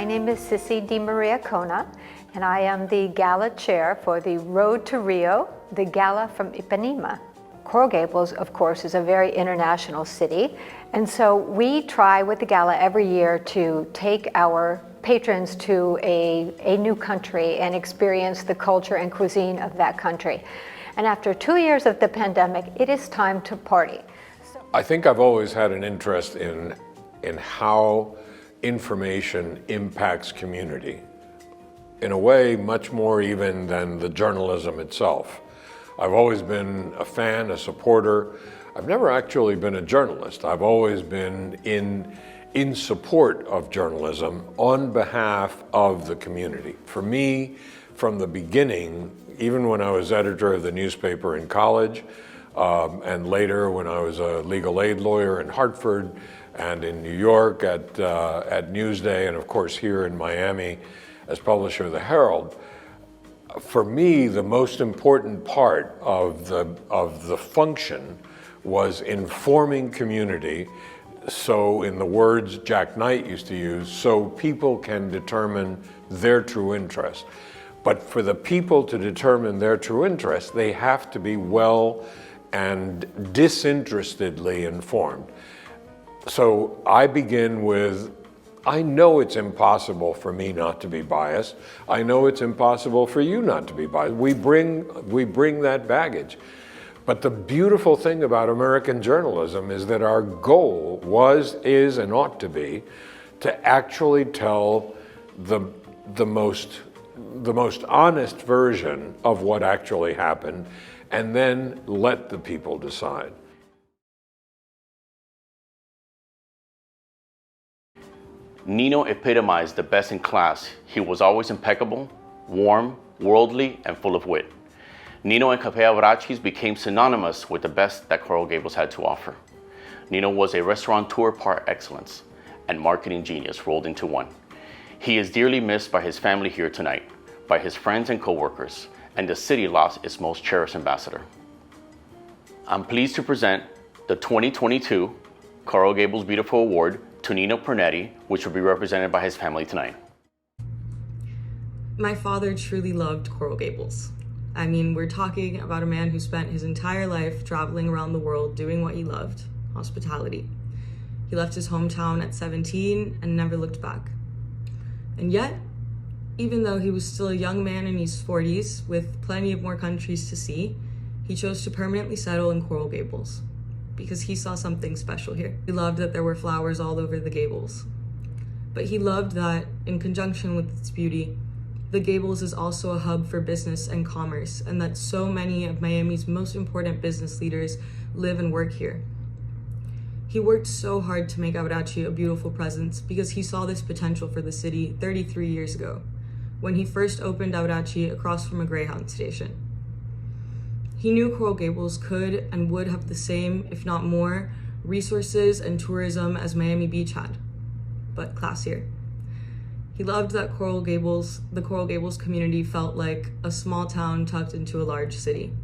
My name is Sissy Di Maria Cona, and I am the Gala chair for the Road to Rio, the Gala from Ipanema. Coral Gables, of course, is a very international city, and so we try with the Gala every year to take our patrons to a new country and experience the culture and cuisine of that country. And after 2 years of the pandemic, it is time to party. I think I've always had an interest in how information impacts community, in a way much more even than the journalism itself. I've always been a fan, a supporter. I've never actually been a journalist. I've always been in support of journalism on behalf of the community. For me, from the beginning, even when I was editor of the newspaper in college, and later when I was a legal aid lawyer in Hartford and in New York at Newsday, and of course here in Miami as publisher of the Herald, for me, the most important part of the function was informing community, so in the words Jack Knight used to use, so people can determine their true interest. But for the people to determine their true interest, they have to be well and disinterestedly informed. So I begin with, I know it's impossible for me not to be biased. I know it's impossible for you not to be biased. We bring that baggage. But the beautiful thing about American journalism is that our goal was, is, and ought to be to actually tell the most honest version of what actually happened, and then let the people decide. Nino epitomized the best in class. He was always impeccable, warm, worldly, and full of wit. Nino and Café Abraches became synonymous with the best that Coral Gables had to offer. Nino was a restaurateur par excellence and marketing genius rolled into one. He is dearly missed by his family here tonight, by his friends and coworkers, and the city lost its most cherished ambassador. I'm pleased to present the 2022 Coral Gables Beautiful Award to Nino Pernetti, which will be represented by his family tonight. My father truly loved Coral Gables. I mean, we're talking about a man who spent his entire life traveling around the world doing what he loved, hospitality. He left his hometown at 17 and never looked back. And yet, even though he was still a young man in his 40s with plenty of more countries to see, he chose to permanently settle in Coral Gables because he saw something special here. He loved that there were flowers all over the Gables. But he loved that, in conjunction with its beauty, the Gables is also a hub for business and commerce, and that so many of Miami's most important business leaders live and work here. He worked so hard to make Abrache a beautiful presence because he saw this potential for the city 33 years ago, when he first opened Abrache across from a Greyhound station. He knew Coral Gables could and would have the same, if not more, resources and tourism as Miami Beach had, but classier. He loved that the Coral Gables community felt like a small town tucked into a large city.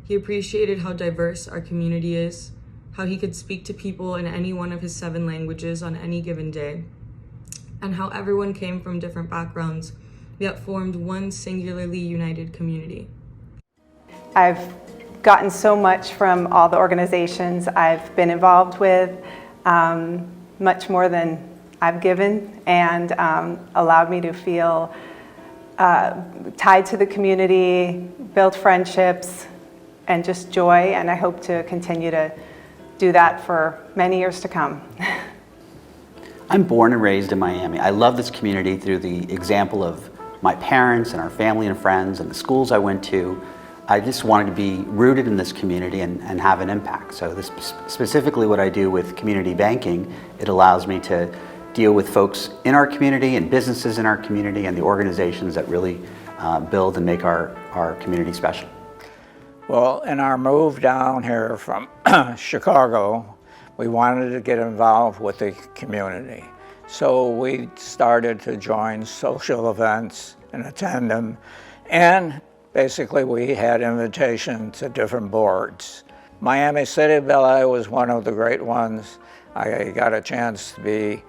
He appreciated how diverse our community is, how he could speak to people in any one of his 7 languages on any given day, and how everyone came from different backgrounds, yet formed one singularly united community. I've gotten so much from all the organizations I've been involved with, much more than I've given, and allowed me to feel tied to the community, build friendships, and just joy, and I hope to continue to do that for many years to come. I'm born and raised in Miami. I love this community through the example of my parents and our family and friends and the schools I went to. I just wanted to be rooted in this community and have an impact. So this specifically what I do with community banking, it allows me to deal with folks in our community and businesses in our community and the organizations that really build and make our community special. Well, in our move down here from Chicago, we wanted to get involved with the community. So we started to join social events and attend them. And basically we had invitations to different boards. Miami City Ballet was one of the great ones. I got a chance to be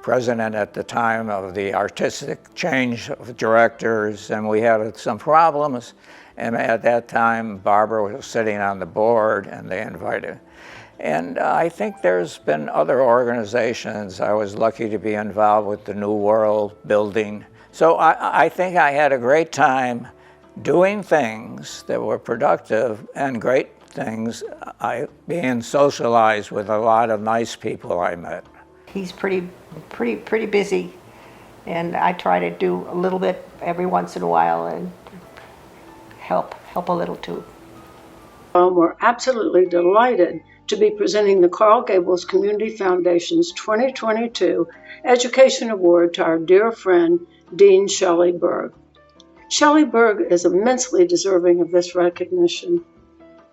president at the time of the artistic change of directors, and we had some problems. And at that time, Barbara was sitting on the board, and they invited. And I think there's been other organizations. I was lucky to be involved with the New World building. So I think I had a great time doing things that were productive and great things, being socialized with a lot of nice people I met. He's pretty busy, and I try to do a little bit every once in a while and help a little too. We're absolutely delighted to be presenting the Coral Gables Community Foundation's 2022 Education Award to our dear friend, Dean Shelley Berg. Shelley Berg is immensely deserving of this recognition.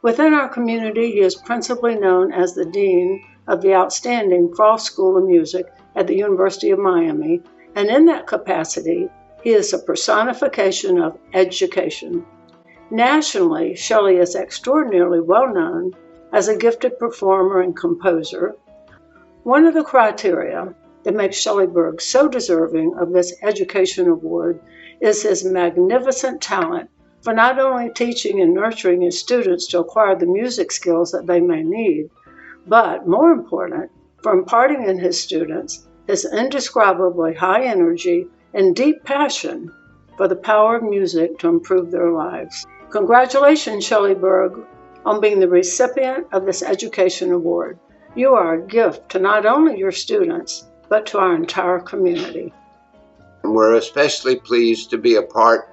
Within our community, he is principally known as the Dean of the outstanding Frost School of Music at the University of Miami, and in that capacity, he is a personification of education. Nationally, Shelley is extraordinarily well known as a gifted performer and composer. One of the criteria that makes Shelley Berg so deserving of this Education Award is his magnificent talent for not only teaching and nurturing his students to acquire the music skills that they may need, but more important, for imparting in his students his indescribably high energy and deep passion for the power of music to improve their lives. Congratulations, Shelley Berg, on being the recipient of this Education Award. You are a gift to not only your students, but to our entire community. We're especially pleased to be a part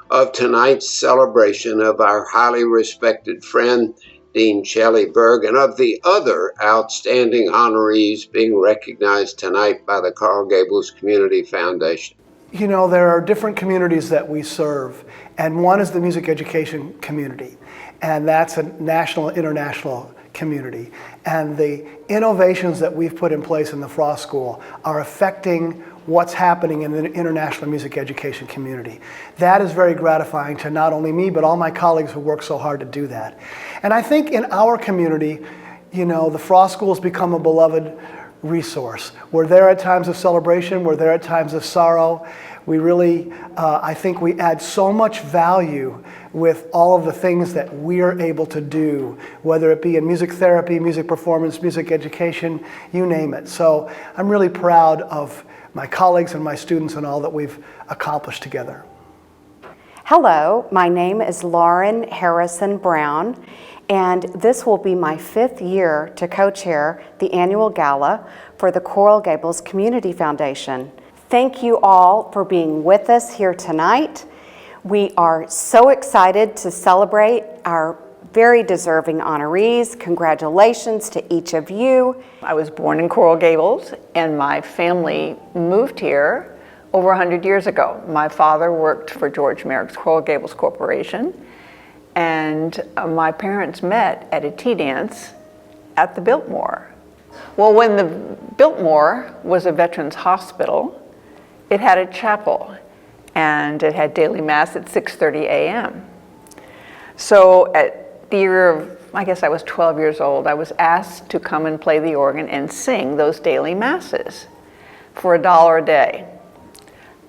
of tonight's celebration of our highly respected friend, Dean Shelley Berg, and of the other outstanding honorees being recognized tonight by the Coral Gables Community Foundation. You know, there are different communities that we serve, and one is the music education community, and that's a national, international community. And the innovations that we've put in place in the Frost School are affecting what's happening in the international music education community. That is very gratifying to not only me, but all my colleagues who work so hard to do that. And I think in our community, you know, the Frost School has become a beloved resource. We're there at times of celebration, we're there at times of sorrow. We really, I think we add so much value with all of the things that we're able to do, whether it be in music therapy, music performance, music education, you name it. So I'm really proud of my colleagues and my students and all that we've accomplished together. Hello, my name is Lauren Harrison Brown, and this will be my 5th year to co-chair the annual gala for the Coral Gables Community Foundation. Thank you all for being with us here tonight. We are so excited to celebrate our very deserving honorees. Congratulations to each of you. I was born in Coral Gables, and my family moved here over 100 years ago. My father worked for George Merrick's Coral Gables Corporation, and my parents met at a tea dance at the Biltmore. Well, when the Biltmore was a veterans hospital, it had a chapel, and it had daily mass at 6:30 a.m. So at the year of, I guess I was 12 years old, I was asked to come and play the organ and sing those daily masses for $1 a day.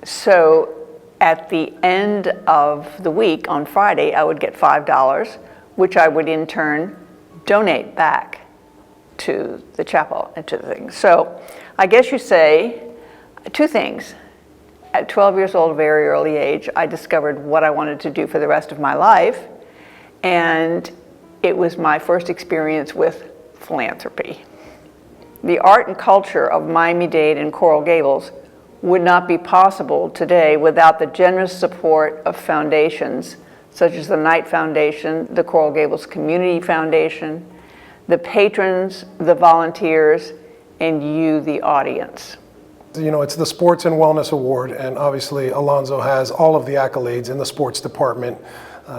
So at the end of the week, on Friday, I would get $5, which I would in turn donate back to the chapel and to the things. So I guess you say two things. At 12 years old, a very early age, I discovered what I wanted to do for the rest of my life, and it was my first experience with philanthropy. The art and culture of Miami-Dade and Coral Gables would not be possible today without the generous support of foundations such as the Knight Foundation, the Coral Gables Community Foundation, the patrons, the volunteers, and you, the audience. You know, it's the Sports and Wellness Award, and obviously Alonzo has all of the accolades in the sports department.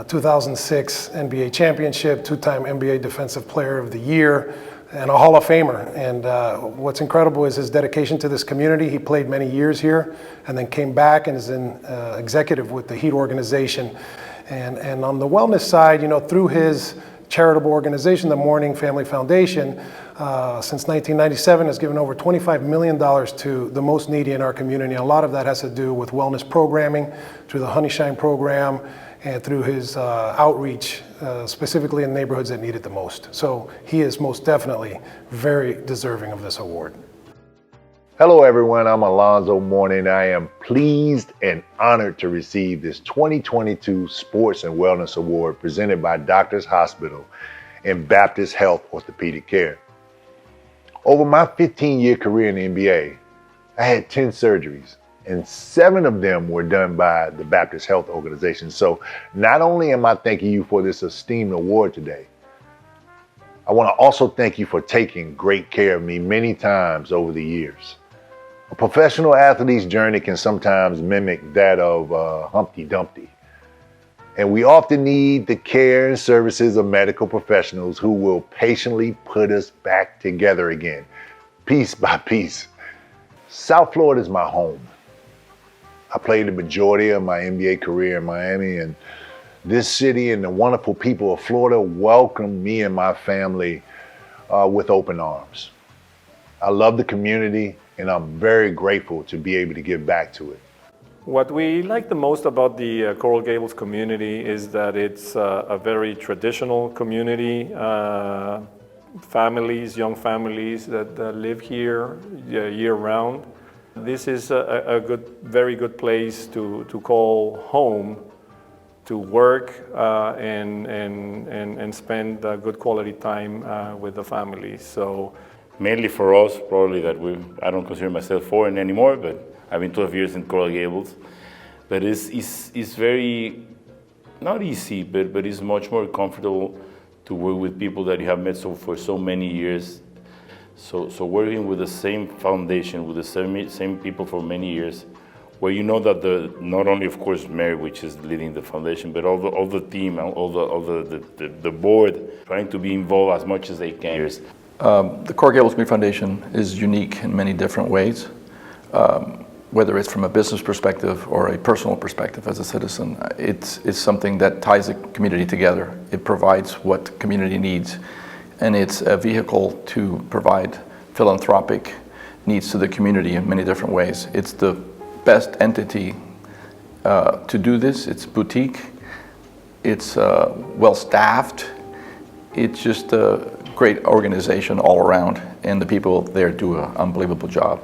2006 NBA championship, 2-time NBA Defensive Player of the Year, and a Hall of Famer. And what's incredible is his dedication to this community. He played many years here and then came back and is an executive with the Heat organization. And on the wellness side, you know, through his charitable organization, the Mourning Family Foundation, since 1997 has given over $25 million to the most needy in our community. A lot of that has to do with wellness programming through the Honey Shine program and through his outreach, specifically in neighborhoods that need it the most. So he is most definitely very deserving of this award. Hello everyone, I'm Alonzo Mourning. I am pleased and honored to receive this 2022 Sports and Wellness Award presented by Doctors Hospital and Baptist Health Orthopedic Care. Over my 15-year career in the NBA, I had 10 surgeries, and 7 of them were done by the Baptist Health Organization. So not only am I thanking you for this esteemed award today, I want to also thank you for taking great care of me many times over the years. A professional athlete's journey can sometimes mimic that of Humpty Dumpty. And we often need the care and services of medical professionals who will patiently put us back together again, piece by piece. South Florida is my home. I played the majority of my NBA career in Miami, and this city and the wonderful people of Florida welcomed me and my family with open arms. I love the community, and I'm very grateful to be able to give back to it. What we like the most about the Coral Gables community is that it's a very traditional community. Families, young families that live here year-round. This is a very good place to call home, to work and spend good quality time with the family. So. Mainly for us, probably that I don't consider myself foreign anymore, but I've been 12 years in Coral Gables. But it's very, not easy, but it's much more comfortable to work with people that you have met for so many years. So working with the same foundation, with the same people for many years, where you know that not only of course Mary, which is leading the foundation, but all the team, all the board, trying to be involved as much as they can. The Coral Gables Community Foundation is unique in many different ways, whether it's from a business perspective or a personal perspective as a citizen. It's something that ties the community together. It provides what community needs, and it's a vehicle to provide philanthropic needs to the community in many different ways. It's the best entity to do this. It's boutique, it's well-staffed, it's just a great organization all around, and the people there do an unbelievable job.